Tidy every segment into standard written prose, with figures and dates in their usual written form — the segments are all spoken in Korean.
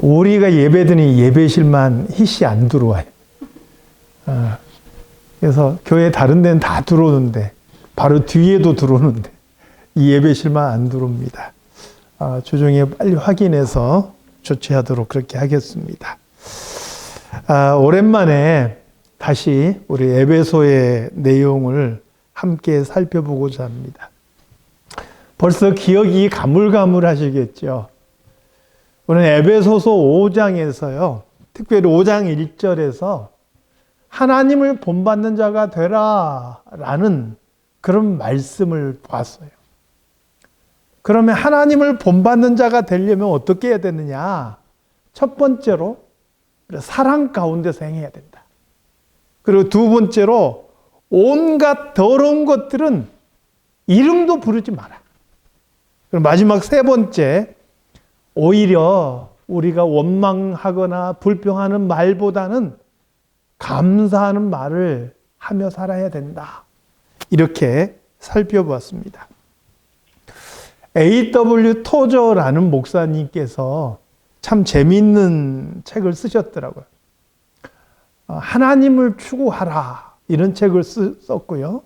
우리가 예배드니 예배실만 hit이 안 들어와요. 그래서 교회 다른 데는 다 들어오는데 바로 뒤에도 들어오는데 이 예배실만 안 들어옵니다. 주중에 빨리 확인해서 조치하도록 그렇게 하겠습니다. 오랜만에 다시 우리 에베소의 내용을 함께 살펴보고자 합니다. 벌써 기억이 가물가물하시겠죠. 오늘 에베소서 5장에서요. 특별히 5장 1절에서 하나님을 본받는 자가 되라 라는 그런 말씀을 봤어요. 그러면 하나님을 본받는 자가 되려면 어떻게 해야 되느냐? 첫 번째로 사랑 가운데서 행해야 된다. 그리고 두 번째로 온갖 더러운 것들은 이름도 부르지 마라. 그리고 마지막 세 번째, 오히려 우리가 원망하거나 불평하는 말보다는 감사하는 말을 하며 살아야 된다. 이렇게 살펴보았습니다. A.W. 토저라는 목사님께서 참 재미있는 책을 쓰셨더라고요. 하나님을 추구하라 이런 책을 썼고요.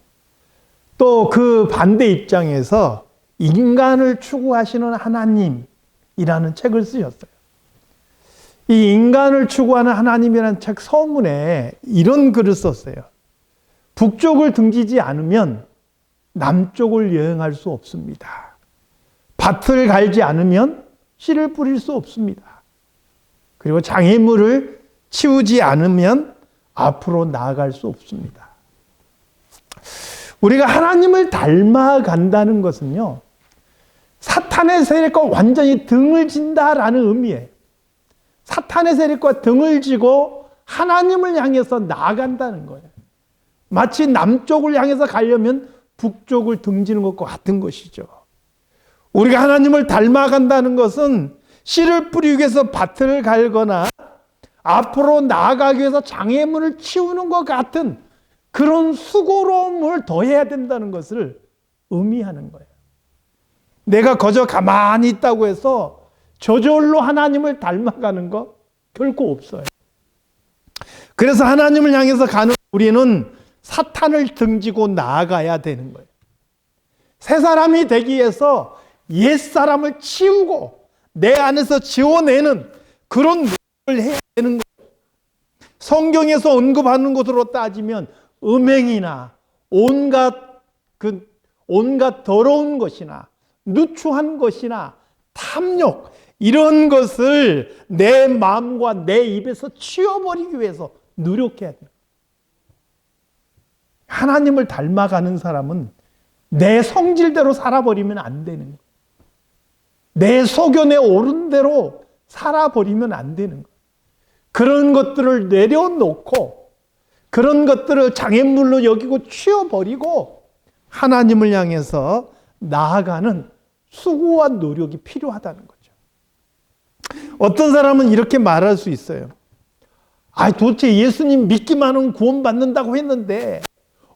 또 그 반대 입장에서 인간을 추구하시는 하나님이라는 책을 쓰셨어요. 이 인간을 추구하는 하나님이라는 책 서문에 이런 글을 썼어요. 북쪽을 등지지 않으면 남쪽을 여행할 수 없습니다. 밭을 갈지 않으면 씨를 뿌릴 수 없습니다. 그리고 장애물을 치우지 않으면 앞으로 나아갈 수 없습니다. 우리가 하나님을 닮아간다는 것은요, 사탄의 세력과 완전히 등을 진다라는 의미예요. 사탄의 세력과 등을 지고 하나님을 향해서 나아간다는 거예요. 마치 남쪽을 향해서 가려면 북쪽을 등지는 것과 같은 것이죠. 우리가 하나님을 닮아간다는 것은 씨를 뿌리기 위해서 밭을 갈거나 앞으로 나아가기 위해서 장애물을 치우는 것 같은 그런 수고로움을 더해야 된다는 것을 의미하는 거예요. 내가 거저 가만히 있다고 해서 저절로 하나님을 닮아가는 거 결코 없어요. 그래서 하나님을 향해서 가는 우리는 사탄을 등지고 나아가야 되는 거예요. 새 사람이 되기 위해서 옛 사람을 치우고 내 안에서 지워내는 그런 노력을 해야 되는 거예요. 성경에서 언급하는 것으로 따지면 음행이나 온갖 더러운 것이나 누추한 것이나 탐욕 이런 것을 내 마음과 내 입에서 치워버리기 위해서 노력해야 돼요. 하나님을 닮아가는 사람은 내 성질대로 살아버리면 안 되는 거예요. 내 소견에 오른 대로 살아버리면 안 되는 거예요. 그런 것들을 내려놓고 그런 것들을 장애물로 여기고 치워버리고 하나님을 향해서 나아가는 수고와 노력이 필요하다는 거죠. 어떤 사람은 이렇게 말할 수 있어요. 도대체 예수님 믿기만 하면 구원받는다고 했는데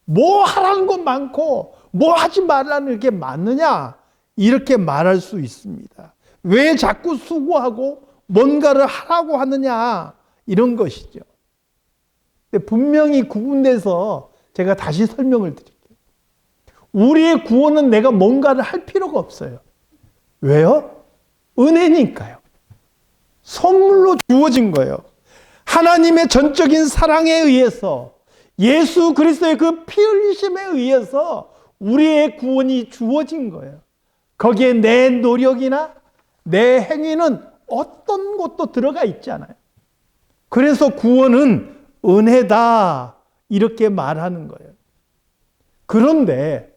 뭐 하라는 것 많고 뭐 하지 말라는 게 많느냐? 이렇게 말할 수 있습니다. 왜 자꾸 수고하고 뭔가를 하라고 하느냐? 이런 것이죠. 근데 분명히 구분돼서 제가 다시 설명을 드릴게요. 우리의 구원은 내가 뭔가를 할 필요가 없어요. 왜요? 은혜니까요. 선물로 주어진 거예요. 하나님의 전적인 사랑에 의해서 예수 그리스도의 그 피 흘리심에 의해서 우리의 구원이 주어진 거예요. 거기에 내 노력이나 내 행위는 어떤 것도 들어가 있지 않아요. 그래서 구원은 은혜다 이렇게 말하는 거예요. 그런데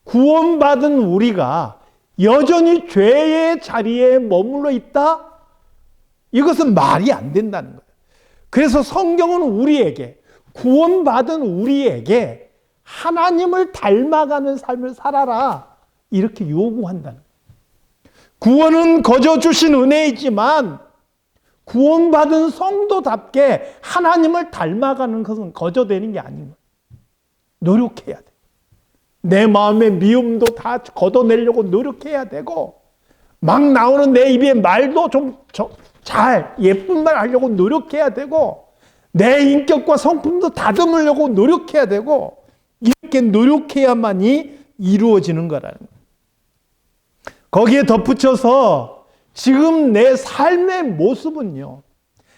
구원받은 우리가 여전히 죄의 자리에 머물러 있다? 이것은 말이 안 된다는 거예요. 그래서 성경은 우리에게, 구원받은 우리에게 하나님을 닮아가는 삶을 살아라 이렇게 요구한다는 거예요. 구원은 거저 주신 은혜이지만 구원받은 성도답게 하나님을 닮아가는 것은 거저 되는 게 아닌 거예요. 노력해야 돼. 내 마음의 미움도 다 걷어내려고 노력해야 되고 막 나오는 내 입의 말도 좀 잘 예쁜 말 하려고 노력해야 되고 내 인격과 성품도 다듬으려고 노력해야 되고 이렇게 노력해야만이 이루어지는 거라는 거예요. 거기에 덧붙여서 지금 내 삶의 모습은요,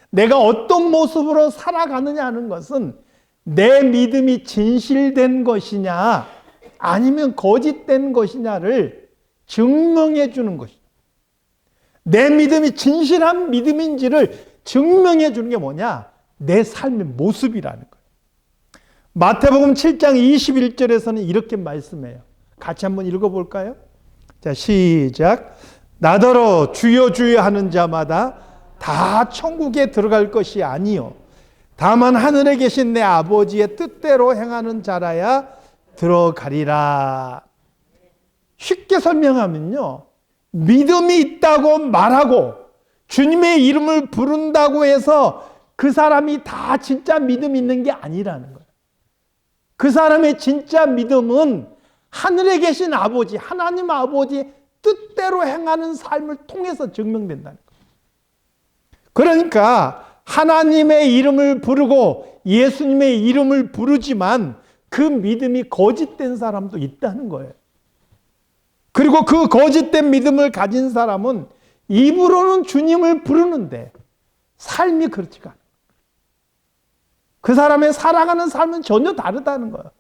내가 어떤 모습으로 살아가느냐 하는 것은 내 믿음이 진실된 것이냐 아니면 거짓된 것이냐를 증명해 주는 것이죠. 내 믿음이 진실한 믿음인지를 증명해 주는 게 뭐냐? 내 삶의 모습이라는 거예요. 마태복음 7장 21절에서는 이렇게 말씀해요. 같이 한번 읽어볼까요? 자, 시작. 나더러 주여 주여 하는 자마다 다 천국에 들어갈 것이 아니요 다만 하늘에 계신 내 아버지의 뜻대로 행하는 자라야 들어가리라. 쉽게 설명하면요, 믿음이 있다고 말하고 주님의 이름을 부른다고 해서 그 사람이 다 진짜 믿음 있는 게 아니라는 거예요. 그 사람의 진짜 믿음은 하늘에 계신 아버지, 하나님 아버지의 뜻대로 행하는 삶을 통해서 증명된다는 거예요. 그러니까 하나님의 이름을 부르고 예수님의 이름을 부르지만 그 믿음이 거짓된 사람도 있다는 거예요. 그리고 그 거짓된 믿음을 가진 사람은 입으로는 주님을 부르는데 삶이 그렇지가 않아요. 그 사람의 살아가는 삶은 전혀 다르다는 거예요.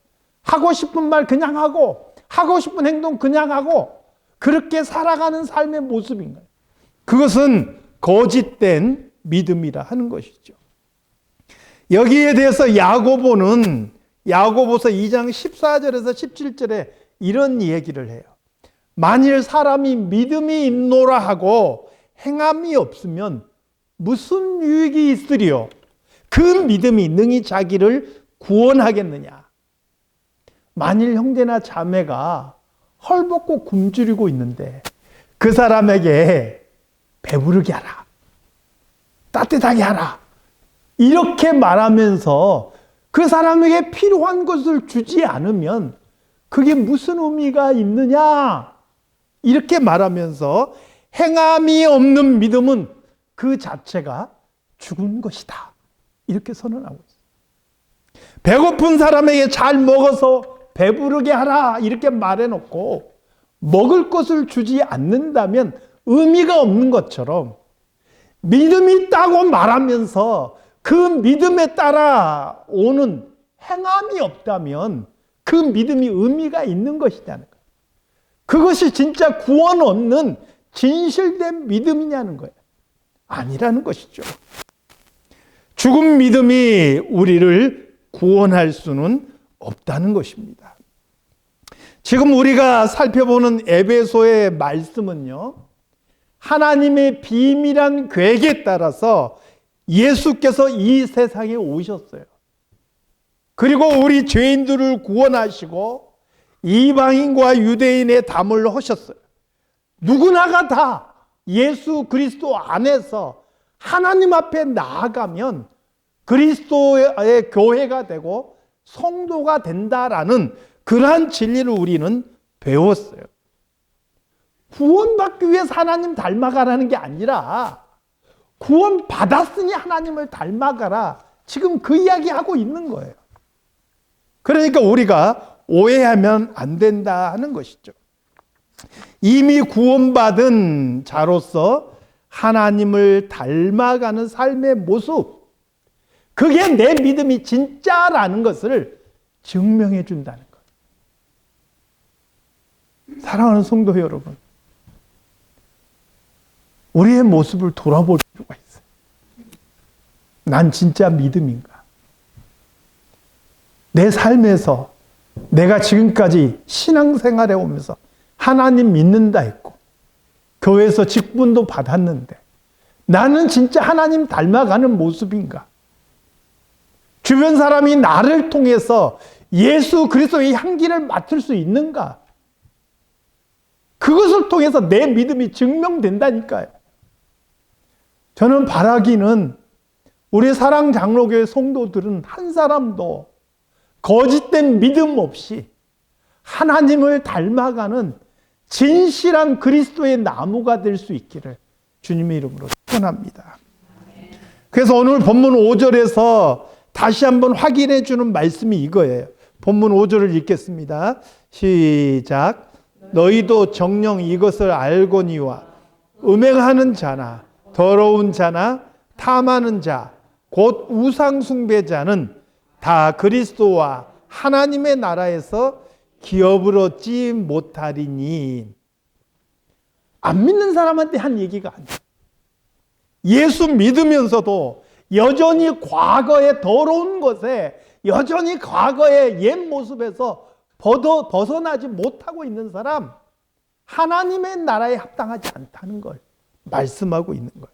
하고 싶은 말 그냥 하고 하고 싶은 행동 그냥 하고 그렇게 살아가는 삶의 모습인 거예요. 그것은 거짓된 믿음이라 하는 것이죠. 여기에 대해서 야고보는 야고보서 2장 14절에서 17절에 이런 얘기를 해요. 만일 사람이 믿음이 있노라 하고 행함이 없으면 무슨 유익이 있으리요? 그 믿음이 능히 자기를 구원하겠느냐? 만일 형제나 자매가 헐벗고 굶주리고 있는데 그 사람에게 배부르게 하라, 따뜻하게 하라, 이렇게 말하면서 그 사람에게 필요한 것을 주지 않으면 그게 무슨 의미가 있느냐? 이렇게 말하면서 행함이 없는 믿음은 그 자체가 죽은 것이다. 이렇게 선언하고 있어요. 배고픈 사람에게 잘 먹어서 배부르게 하라 이렇게 말해놓고 먹을 것을 주지 않는다면 의미가 없는 것처럼 믿음이 있다고 말하면서 그 믿음에 따라 오는 행함이 없다면 그 믿음이 의미가 있는 것이냐는 거예요. 그것이 진짜 구원 얻는 진실된 믿음이냐는 거예요. 아니라는 것이죠. 죽은 믿음이 우리를 구원할 수는 없다는 것입니다. 지금 우리가 살펴보는 에베소의 말씀은요, 하나님의 비밀한 계획에 따라서 예수께서 이 세상에 오셨어요. 그리고 우리 죄인들을 구원하시고 이방인과 유대인의 담을 하셨어요. 누구나가 다 예수 그리스도 안에서 하나님 앞에 나아가면 그리스도의 교회가 되고 성도가 된다라는 그러한 진리를 우리는 배웠어요. 구원받기 위해서 하나님 닮아가라는 게 아니라 구원 받았으니 하나님을 닮아가라. 지금 그 이야기 하고 있는 거예요. 그러니까 우리가 오해하면 안 된다 하는 것이죠. 이미 구원받은 자로서 하나님을 닮아가는 삶의 모습, 그게 내 믿음이 진짜라는 것을 증명해 준다는 거예요. 사랑하는 성도 여러분, 우리의 모습을 돌아볼 필요가 있어요. 난 진짜 믿음인가? 내 삶에서 내가 지금까지 신앙생활에 오면서 하나님 믿는다 했고 교회에서 직분도 받았는데 나는 진짜 하나님 닮아가는 모습인가? 주변 사람이 나를 통해서 예수 그리스도의 향기를 맡을 수 있는가? 그것을 통해서 내 믿음이 증명된다니까요. 저는 바라기는 우리 사랑장로교회 성도들은 한 사람도 거짓된 믿음 없이 하나님을 닮아가는 진실한 그리스도의 나무가 될 수 있기를 주님의 이름으로 축원합니다. 그래서 오늘 본문 5절에서 다시 한번 확인해 주는 말씀이 이거예요. 본문 5절을 읽겠습니다. 시작. 너희도 정녕 이것을 알거니와 음행하는 자나 더러운 자나 탐하는 자 곧 우상 숭배자는 다 그리스도와 하나님의 나라에서 기업을 얻지 못하리니. 안 믿는 사람한테 한 얘기가 아니에요. 예수 믿으면서도 여전히 과거의 더러운 것에, 여전히 과거의 옛 모습에서 벗어나지 못하고 있는 사람, 하나님의 나라에 합당하지 않다는 걸 말씀하고 있는 거예요.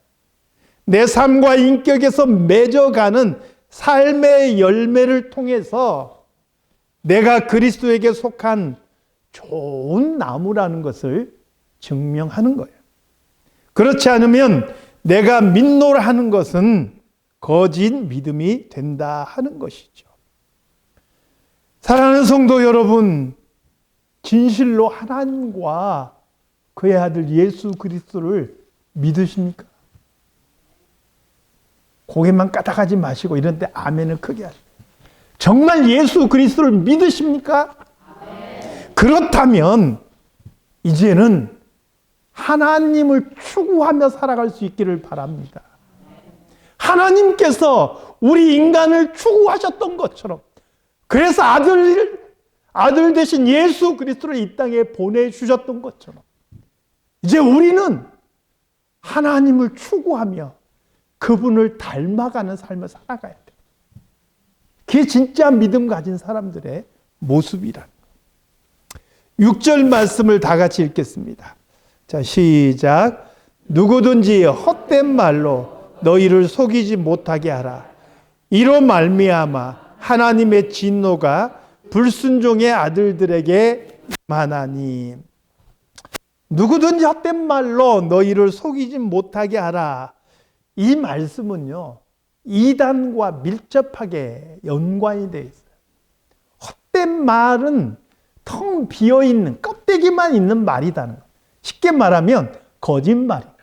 내 삶과 인격에서 맺어가는 삶의 열매를 통해서 내가 그리스도에게 속한 좋은 나무라는 것을 증명하는 거예요. 그렇지 않으면 내가 믿노라하는 것은 거짓 믿음이 된다 하는 것이죠. 사랑하는 성도 여러분, 진실로 하나님과 그의 아들 예수 그리스도를 믿으십니까? 고개만 까딱하지 마시고 이런 때 아멘을 크게 하세요. 정말 예수 그리스도를 믿으십니까? 그렇다면 이제는 하나님을 추구하며 살아갈 수 있기를 바랍니다. 하나님께서 우리 인간을 추구하셨던 것처럼, 그래서 아들 대신 예수 그리스도를 이 땅에 보내주셨던 것처럼 이제 우리는 하나님을 추구하며 그분을 닮아가는 삶을 살아가야 돼요. 그게 진짜 믿음 가진 사람들의 모습이란. 6절 말씀을 다 같이 읽겠습니다. 자, 시작. 누구든지 헛된 말로 너희를 속이지 못하게 하라. 이로 말미암아 하나님의 진노가 불순종의 아들들에게 임하나니. 누구든지 헛된 말로 너희를 속이지 못하게 하라. 이 말씀은요, 이단과 밀접하게 연관이 되어 있어요. 헛된 말은 텅 비어있는, 껍데기만 있는 말이다는 거예요. 쉽게 말하면 거짓말이에요.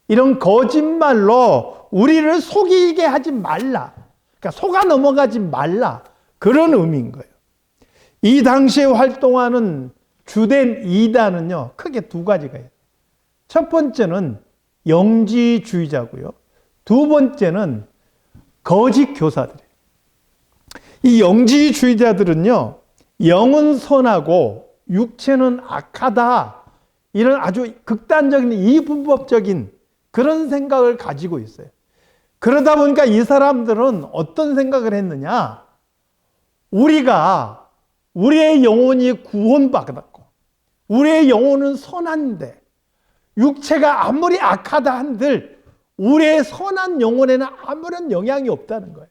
이런 거짓말로 우리를 속이게 하지 말라. 그러니까 속아 넘어가지 말라. 그런 의미인 거예요. 이 당시에 활동하는 주된 이단은요, 크게 두 가지가 있어요. 첫 번째는 영지주의자고요. 두 번째는 거짓 교사들이에요. 이 영지주의자들은요, 영은 선하고 육체는 악하다. 이런 아주 극단적인 이분법적인 그런 생각을 가지고 있어요. 그러다 보니까 이 사람들은 어떤 생각을 했느냐? 우리의 영혼이 구원받았고, 우리의 영혼은 선한데, 육체가 아무리 악하다 한들 우리의 선한 영혼에는 아무런 영향이 없다는 거예요.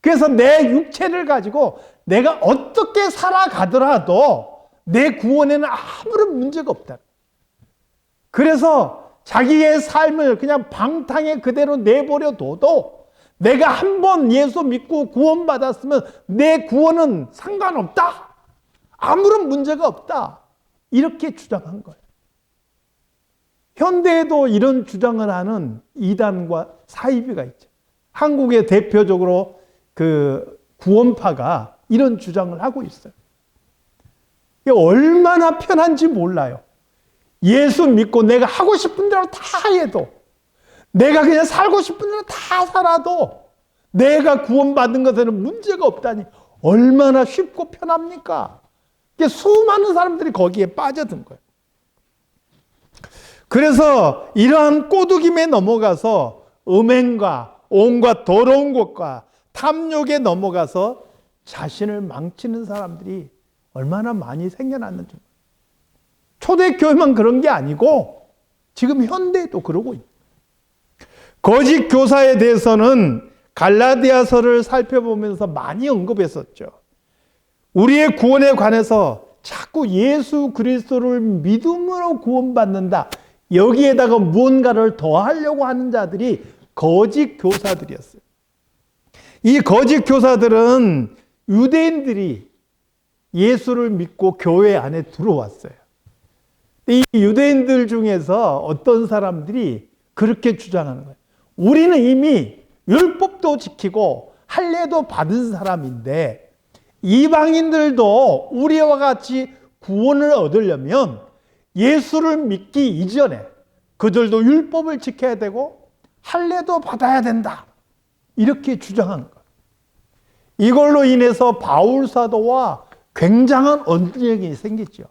그래서 내 육체를 가지고 내가 어떻게 살아가더라도 내 구원에는 아무런 문제가 없다. 그래서 자기의 삶을 그냥 방탕에 그대로 내버려 둬도 내가 한 번 예수 믿고 구원받았으면 내 구원은 상관없다. 아무런 문제가 없다. 이렇게 주장한 거예요. 현대에도 이런 주장을 하는 이단과 사이비가 있죠. 한국의 대표적으로 그 구원파가 이런 주장을 하고 있어요. 이게 얼마나 편한지 몰라요. 예수 믿고 내가 하고 싶은 대로 다 해도, 내가 그냥 살고 싶은 대로 다 살아도 내가 구원받은 것에는 문제가 없다니 얼마나 쉽고 편합니까? 수많은 사람들이 거기에 빠져든 거예요. 그래서 이러한 꼬드김에 넘어가서 음행과 온갖 더러운 것과 탐욕에 넘어가서 자신을 망치는 사람들이 얼마나 많이 생겨났는지. 초대교회만 그런 게 아니고 지금 현대에도 그러고 있어요. 거짓 교사에 대해서는 갈라디아서를 살펴보면서 많이 언급했었죠. 우리의 구원에 관해서 자꾸 예수 그리스도를 믿음으로 구원받는다. 여기에다가 무언가를 더하려고 하는 자들이 거짓 교사들이었어요. 이 거짓 교사들은 유대인들이 예수를 믿고 교회 안에 들어왔어요. 이 유대인들 중에서 어떤 사람들이 그렇게 주장하는 거예요. 우리는 이미 율법도 지키고 할례도 받은 사람인데 이방인들도 우리와 같이 구원을 얻으려면 예수를 믿기 이전에 그들도 율법을 지켜야 되고 할례도 받아야 된다. 이렇게 주장하는 거예요. 이걸로 인해서 바울 사도와 굉장한 언쟁이 생기죠.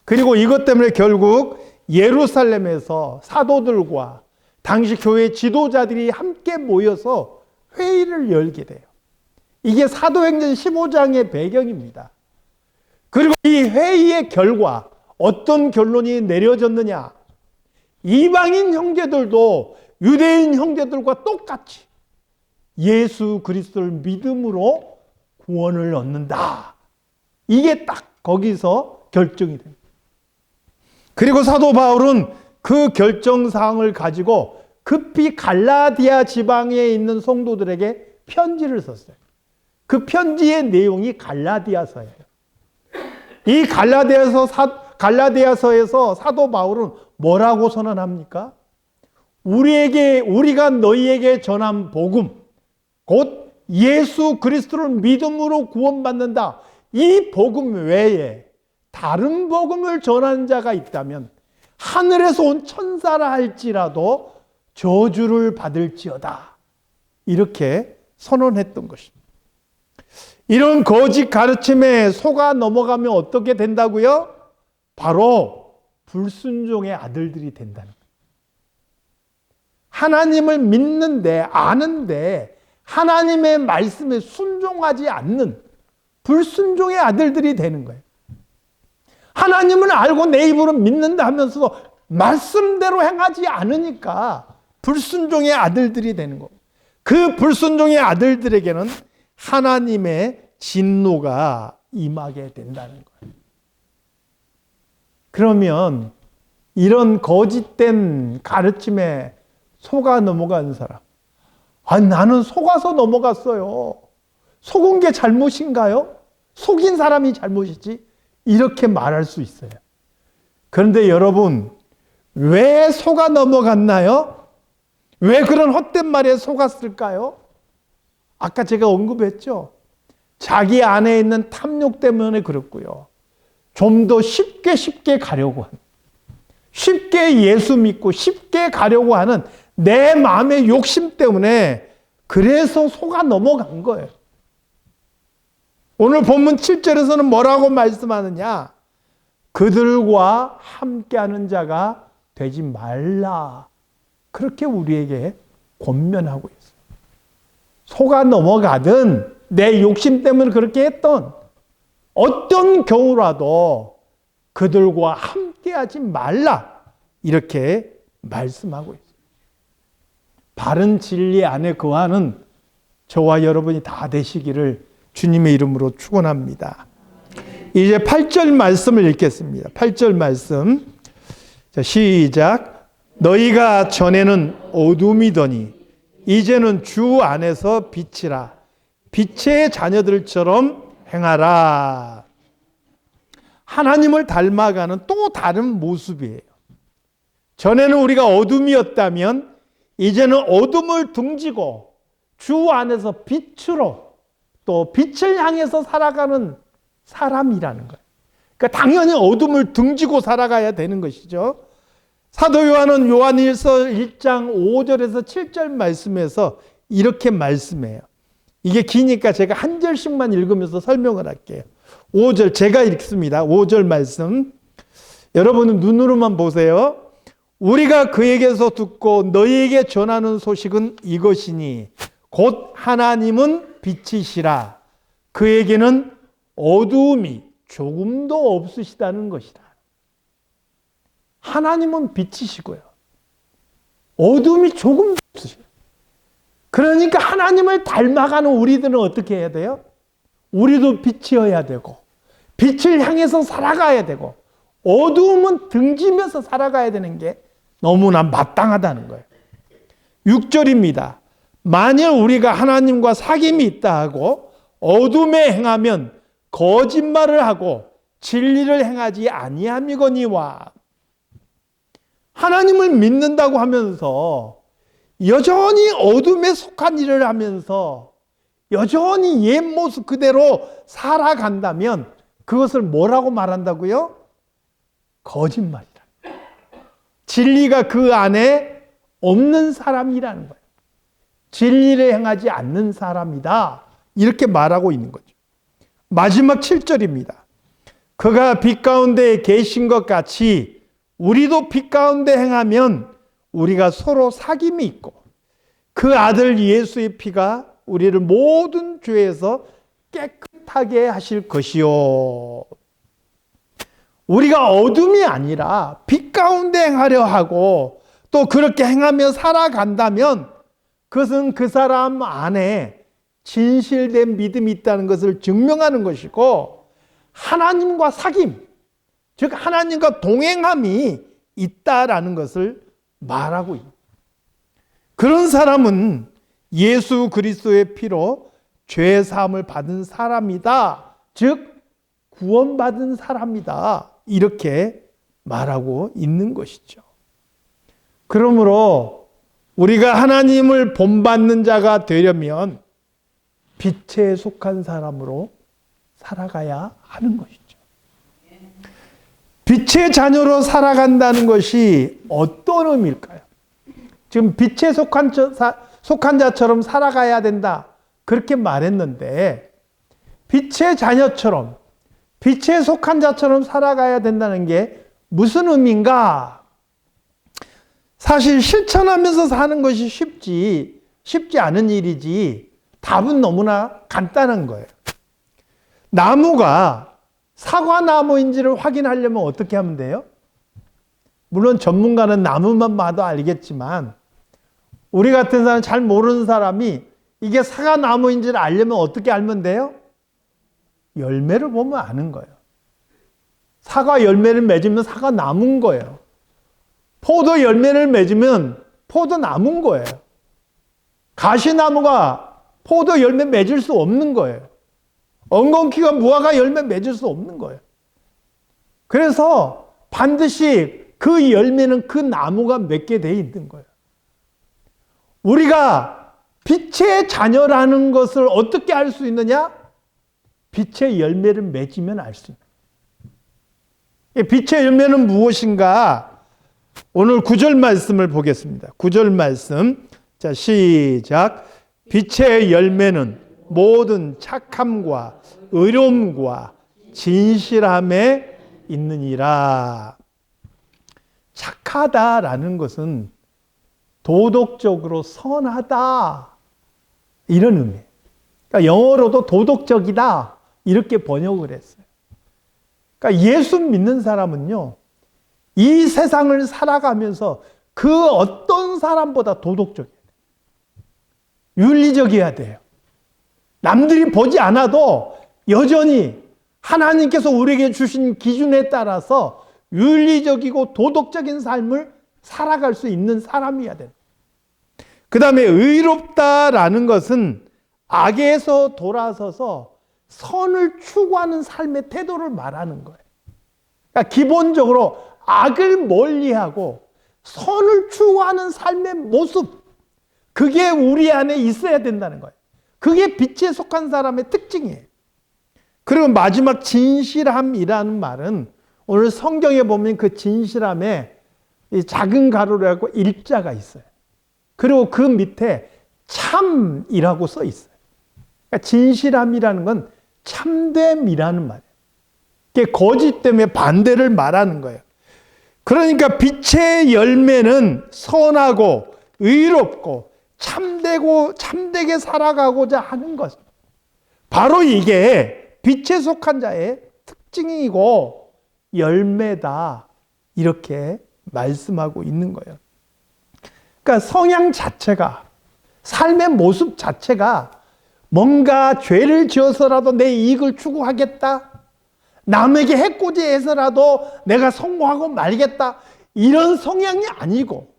그리고 이것 때문에 결국 예루살렘에서 사도들과 당시 교회 지도자들이 함께 모여서 회의를 열게 돼요. 이게 사도행전 15장의 배경입니다. 그리고 이 회의의 결과 어떤 결론이 내려졌느냐? 이방인 형제들도 유대인 형제들과 똑같이 예수 그리스도를 믿음으로 구원을 얻는다. 이게 딱 거기서 결정이 됩니다. 그리고 사도 바울은 그 결정사항을 가지고 급히 갈라디아 지방에 있는 성도들에게 편지를 썼어요. 그 편지의 내용이 갈라디아서예요. 이 갈라디아서에서 사도 바울은 뭐라고 선언합니까? 우리가 너희에게 전한 복음, 곧 예수 그리스도를 믿음으로 구원받는다. 이 복음 외에 다른 복음을 전하는 자가 있다면 하늘에서 온 천사라 할지라도 저주를 받을지어다. 이렇게 선언했던 것입니다. 이런 거짓 가르침에 속아 넘어가면 어떻게 된다고요? 바로 불순종의 아들들이 된다는 거예요. 하나님을 믿는데 아는데 하나님의 말씀에 순종하지 않는 불순종의 아들들이 되는 거예요. 하나님을 알고 내 입으로 믿는다 하면서도 말씀대로 행하지 않으니까 불순종의 아들들이 되는 거예요. 그 불순종의 아들들에게는 하나님의 진노가 임하게 된다는 거예요. 그러면 이런 거짓된 가르침에 속아 넘어간 사람, 나는 속아서 넘어갔어요. 속은 게 잘못인가요? 속인 사람이 잘못이지? 이렇게 말할 수 있어요. 그런데 여러분, 왜 속아 넘어갔나요? 왜 그런 헛된 말에 속았을까요? 아까 제가 언급했죠. 자기 안에 있는 탐욕 때문에 그렇고요. 좀 더 쉽게 가려고 하는, 쉽게 예수 믿고 쉽게 가려고 하는 내 마음의 욕심 때문에 그래서 속아 넘어간 거예요. 오늘 본문 7절에서는 뭐라고 말씀하느냐? 그들과 함께하는 자가 되지 말라. 그렇게 우리에게 권면하고 있어요. 속아 넘어가든 내 욕심 때문에 그렇게 했던 어떤 경우라도 그들과 함께하지 말라. 이렇게 말씀하고 있어요. 바른 진리 안에 거하는 저와 여러분이 다 되시기를 주님의 이름으로 축원합니다. 이제 8절 말씀을 읽겠습니다. 8절 말씀. 자, 시작. 너희가 전에는 어둠이더니 이제는 주 안에서 빛이라. 빛의 자녀들처럼 행하라. 하나님을 닮아가는 또 다른 모습이에요. 전에는 우리가 어둠이었다면 이제는 어둠을 등지고 주 안에서 빛으로 또 빛을 향해서 살아가는 사람이라는 거예요. 그러니까 당연히 어둠을 등지고 살아가야 되는 것이죠. 사도 요한은 요한일서 1장 5절에서 7절 말씀에서 이렇게 말씀해요. 이게 기니까 제가 한 절씩만 읽으면서 설명을 할게요. 5절 제가 읽습니다. 5절 말씀. 여러분은 눈으로만 보세요. 우리가 그에게서 듣고 너희에게 전하는 소식은 이것이니 곧 하나님은 빛이시라. 그에게는 어두움이 조금도 없으시다는 것이다. 하나님은 빛이시고요. 어두움이 조금도 없으시다. 그러니까 하나님을 닮아가는 우리들은 어떻게 해야 돼요? 우리도 빛이어야 되고 빛을 향해서 살아가야 되고 어두움은 등지면서 살아가야 되는 게 너무나 마땅하다는 거예요. 6절입니다. 만일 우리가 하나님과 사귐이 있다 하고 어둠에 행하면 거짓말을 하고 진리를 행하지 아니함이거니와. 하나님을 믿는다고 하면서 여전히 어둠에 속한 일을 하면서 여전히 옛 모습 그대로 살아간다면 그것을 뭐라고 말한다고요? 거짓말이다. 진리가 그 안에 없는 사람이라는 거예요. 진리를 행하지 않는 사람이다. 이렇게 말하고 있는 거죠. 마지막 7절입니다. 그가 빛 가운데 계신 것 같이 우리도 빛 가운데 행하면 우리가 서로 사귐이 있고 그 아들 예수의 피가 우리를 모든 죄에서 깨끗하게 하실 것이요. 우리가 어둠이 아니라 빛 가운데 행하려 하고 또 그렇게 행하며 살아간다면 그것은 그 사람 안에 진실된 믿음이 있다는 것을 증명하는 것이고 하나님과 사귐, 즉 하나님과 동행함이 있다라는 것을 말하고 있습니다. 그런 사람은 예수 그리스도의 피로 죄 사함을 받은 사람이다. 즉 구원받은 사람이다. 이렇게 말하고 있는 것이죠. 그러므로 우리가 하나님을 본받는 자가 되려면 빛에 속한 사람으로 살아가야 하는 것이죠. 빛의 자녀로 살아간다는 것이 어떤 의미일까요? 지금 빛에 속한 자처럼 살아가야 된다. 그렇게 말했는데 빛의 자녀처럼 빛에 속한 자처럼 살아가야 된다는 게 무슨 의미인가? 사실 실천하면서 사는 것이 쉽지 않은 일이지 답은 너무나 간단한 거예요. 나무가 사과나무인지를 확인하려면 어떻게 하면 돼요? 물론 전문가는 나무만 봐도 알겠지만 우리 같은 사람 잘 모르는 사람이 이게 사과나무인지를 알려면 어떻게 알면 돼요? 열매를 보면 아는 거예요. 사과 열매를 맺으면 사과나무인 거예요. 포도 열매를 맺으면 포도나무인 거예요. 가시나무가 포도 열매 맺을 수 없는 거예요. 엉겅퀴가 무화과 열매 맺을 수 없는 거예요. 그래서 반드시 그 열매는 그 나무가 맺게 돼 있는 거예요. 우리가 빛의 자녀라는 것을 어떻게 알 수 있느냐? 빛의 열매를 맺으면 알 수 있는. 빛의 열매는 무엇인가? 오늘 9절 말씀을 보겠습니다. 9절 말씀. 자, 시작. 빛의 열매는 모든 착함과 의로움과 진실함에 있느니라. 착하다라는 것은 도덕적으로 선하다 이런 의미예요. 그러니까 영어로도 도덕적이다 이렇게 번역을 했어요. 그러니까 예수 믿는 사람은요, 이 세상을 살아가면서 그 어떤 사람보다 도덕적이어야 돼요. 윤리적이어야 돼요. 남들이 보지 않아도 여전히 하나님께서 우리에게 주신 기준에 따라서 윤리적이고 도덕적인 삶을 살아갈 수 있는 사람이어야 돼요. 그 다음에 의롭다라는 것은 악에서 돌아서서 선을 추구하는 삶의 태도를 말하는 거예요. 그러니까 기본적으로 악을 멀리하고 선을 추구하는 삶의 모습, 그게 우리 안에 있어야 된다는 거예요. 그게 빛에 속한 사람의 특징이에요. 그리고 마지막 진실함이라는 말은 오늘 성경에 보면 그 진실함에 이 작은 가로로 하고 일자가 있어요. 그리고 그 밑에 참이라고 써 있어요. 그러니까 진실함이라는 건 참됨이라는 말이에요. 이게 거짓 때문에 반대를 말하는 거예요. 그러니까 빛의 열매는 선하고 의롭고 참되게 살아가고자 하는 것. 바로 이게 빛에 속한 자의 특징이고 열매다. 이렇게 말씀하고 있는 거예요. 그러니까 성향 자체가, 삶의 모습 자체가 뭔가 죄를 지어서라도 내 이익을 추구하겠다. 남에게 해코지해서라도 내가 성공하고 말겠다. 이런 성향이 아니고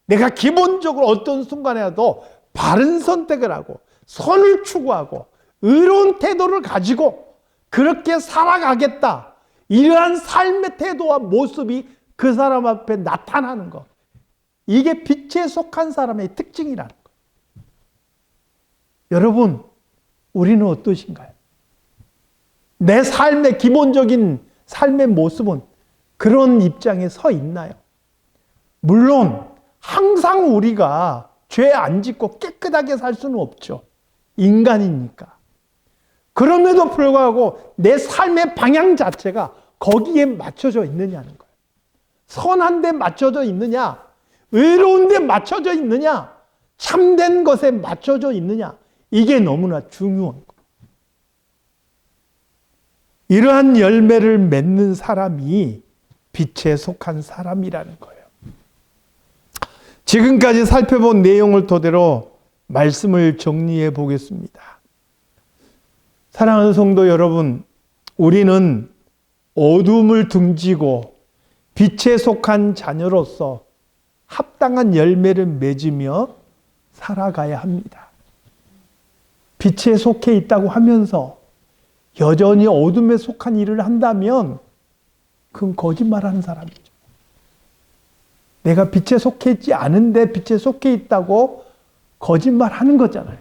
내가 기본적으로 어떤 순간에라도 바른 선택을 하고 선을 추구하고 의로운 태도를 가지고 그렇게 살아가겠다. 이러한 삶의 태도와 모습이 그 사람 앞에 나타나는 것. 이게 빛에 속한 사람의 특징이라는 거예요. 여러분, 우리는 어떠신가요? 내 삶의 기본적인 삶의 모습은 그런 입장에 서 있나요? 물론 항상 우리가 죄 안 짓고 깨끗하게 살 수는 없죠. 인간이니까. 그럼에도 불구하고 내 삶의 방향 자체가 거기에 맞춰져 있느냐는 거예요. 선한 데 맞춰져 있느냐? 의로운 데 맞춰져 있느냐? 참된 것에 맞춰져 있느냐? 이게 너무나 중요한 거예요. 이러한 열매를 맺는 사람이 빛에 속한 사람이라는 거예요. 지금까지 살펴본 내용을 토대로 말씀을 정리해 보겠습니다. 사랑하는 성도 여러분, 우리는 어둠을 등지고 빛에 속한 자녀로서 합당한 열매를 맺으며 살아가야 합니다. 빛에 속해 있다고 하면서 여전히 어둠에 속한 일을 한다면 그건 거짓말하는 사람이죠. 내가 빛에 속해 있지 않은데 빛에 속해 있다고 거짓말하는 거잖아요.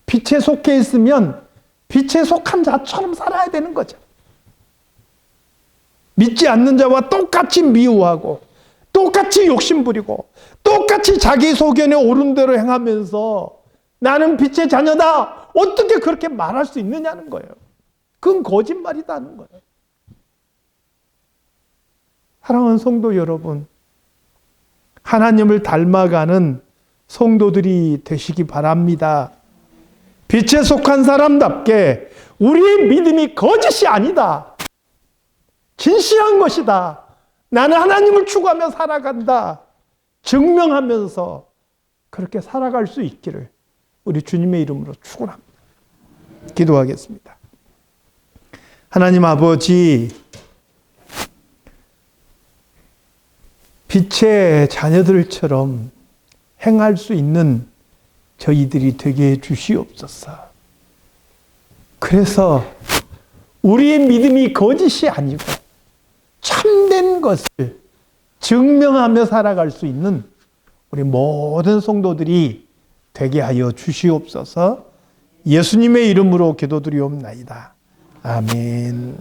빛에 속해 있으면 빛에 속한 자처럼 살아야 되는 거죠. 믿지 않는 자와 똑같이 미워하고 똑같이 욕심부리고 똑같이 자기 소견에 옳은 대로 행하면서 나는 빛의 자녀다. 어떻게 그렇게 말할 수 있느냐는 거예요. 그건 거짓말이다는 거예요. 사랑하는 성도 여러분, 하나님을 닮아가는 성도들이 되시기 바랍니다. 빛에 속한 사람답게 우리의 믿음이 거짓이 아니다. 진실한 것이다. 나는 하나님을 추구하며 살아간다. 증명하면서 그렇게 살아갈 수 있기를 우리 주님의 이름으로 축원합니다. 기도하겠습니다. 하나님 아버지, 빛의 자녀들처럼 행할 수 있는 저희들이 되게 해 주시옵소서. 그래서 우리의 믿음이 거짓이 아니고 참된 것을 증명하며 살아갈 수 있는 우리 모든 성도들이 되게 하여 주시옵소서. 예수님의 이름으로 기도드리옵나이다. 아멘.